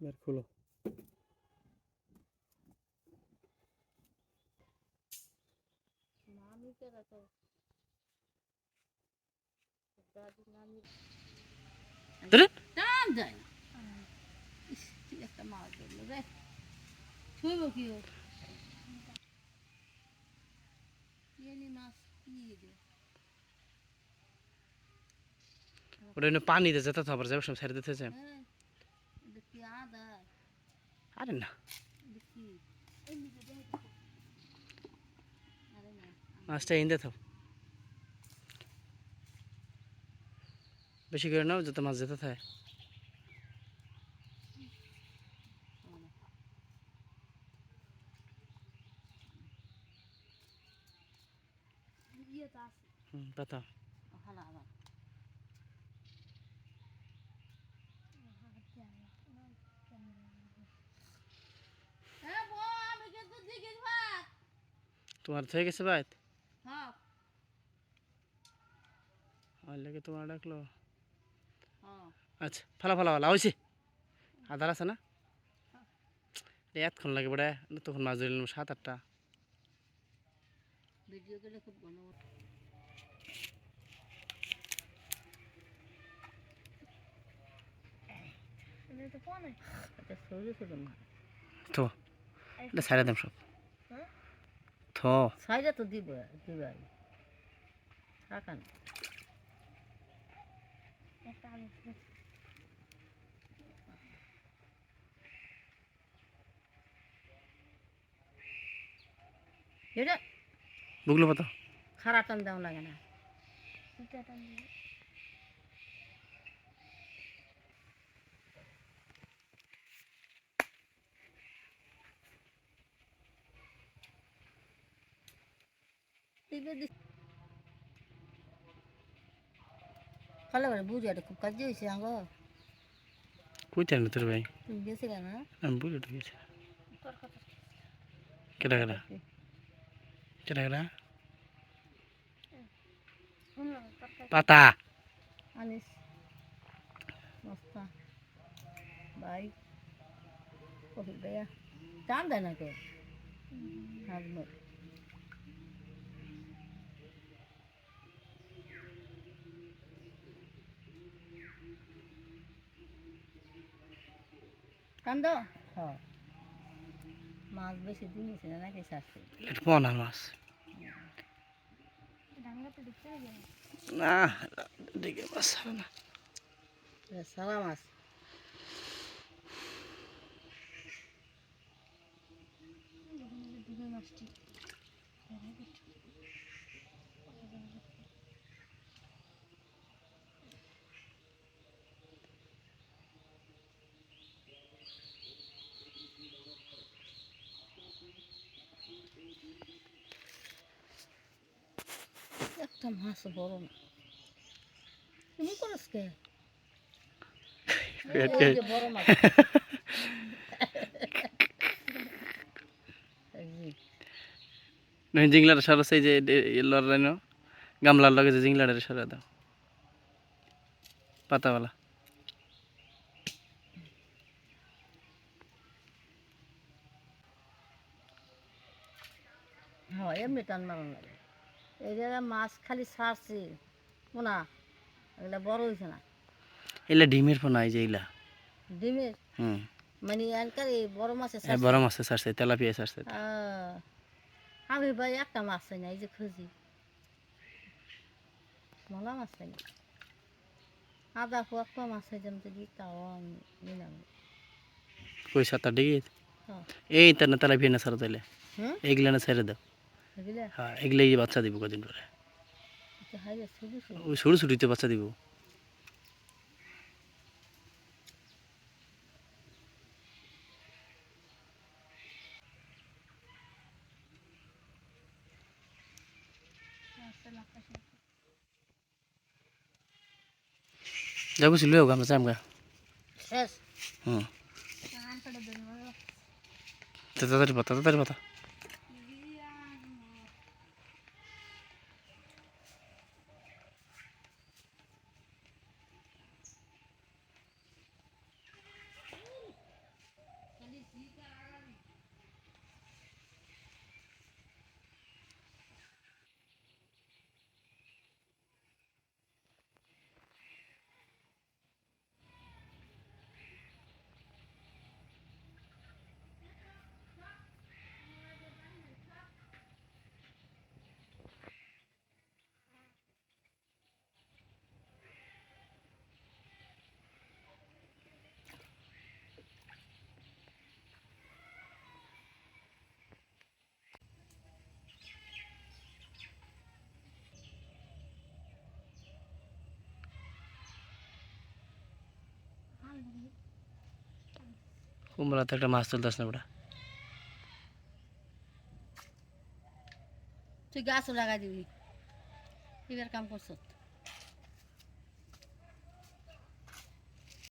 বের খুলো। ধরে টান যায় না। কি একটা মাছ ধরলো রে, ছুঁইব কি ও? এলি মাছ কি রে? ওটা এনে পানিতে যেতে তো আবার যাবে সব ছেড়ে দিতে হচ্ছে। হ্যাঁ, এটা কি আদা? আরে না, এটা কি? আরে না, মাছটা এনে থাও, বেশি করে নাও যাতে মাছ যেতে থাকে। পাতা ভালো আবার। হ্যাঁ বউ, আমি কিন্তু জিজ্ঞেস ভাত। তোমার থেকে গেছে ভাই, হ্যাঁ আমার লাগে তোমার ডাকলো। হ্যাঁ। আচ্ছা ফালা ফালা ফালা হয়েছে, আধার আছে না, এতক্ষণ লাগে বড়ে, তখন মাছ ধরলাম 7-8টা। ভিডিও করে খুব ভালো। এটা সরু সরু মাছ। থো এটা ছাড়া দেম সব, থো সাইডে তো দিব দিবাই থাকান। এটা বুগলো পাতা খারাপ টান দাম লাগে না। ভালো করে বুঝে এটা খুব কাজ হয়েছে আঙ্গ। কইতে না তোর ভাই, তুমি গেছিলে না? আমি বুঝে ঢুকেছি। কেটা কেটা কেটা কেটা পাতা আনিস মস্তা ভাই কফি ভাইয়া টান দেয় না কে হাজমত টান দাও। হ্যাঁ মাছ বেশি দিন হয়েছে না নাকি ছাড়ছে? এটা পোনা মাছ না, দেখে মাছ ছাড়ে না। সারা মাছ একটা মাছ বড় না। তুমি করস কে? এই যে বড় মাছ জিংলার সরস এই যে লড়াইন গামলার লগে যে জিংলার সরা দাও পাতাওয়ালা। হ্যাঁ এমনি টান মারণ লাগে। এই জায়গায় মাছ খালি ছাড়ছি না, এগুলা বড় হয়েছে না। এলা ডিমের পোনা এই যে এলা। ডিমের হুম মানে এনকার এই বড় মাছের এই ছাড়ছে। বড় মাছ ছাড়ছে, তেলাপিয়া ছাড়ছে। আমি ভাই একটা মাছ চাই না, এই যে খুঁজি মলা মাছ চাই না। আদা কুয়া মাছ চাই যেমন যদি তাও আমি নিলাম। কই 7-8 ডিগি হ্যাঁ এই তার না তেলাপিয়া না ছাড়া তাইলে হুম এইগুলা না ছেড়ে দাও। বুঝলে হ্যাঁ এগুলাই বাচ্চা দিব কদিন পরে, হাই শুধু শুধু ওই ছোটো ছোটোতে বাচ্চা দিব। যাবো ছিল আমরা চামগা। শেষ। হুম তাড়াতাড়ি পাতা তাড়াতাড়ি পাতা। কুমড়াতে একটা মাছ তুলতেছ না বেটা। তুই গাছও লাগাই দিবি এবার কাম করছ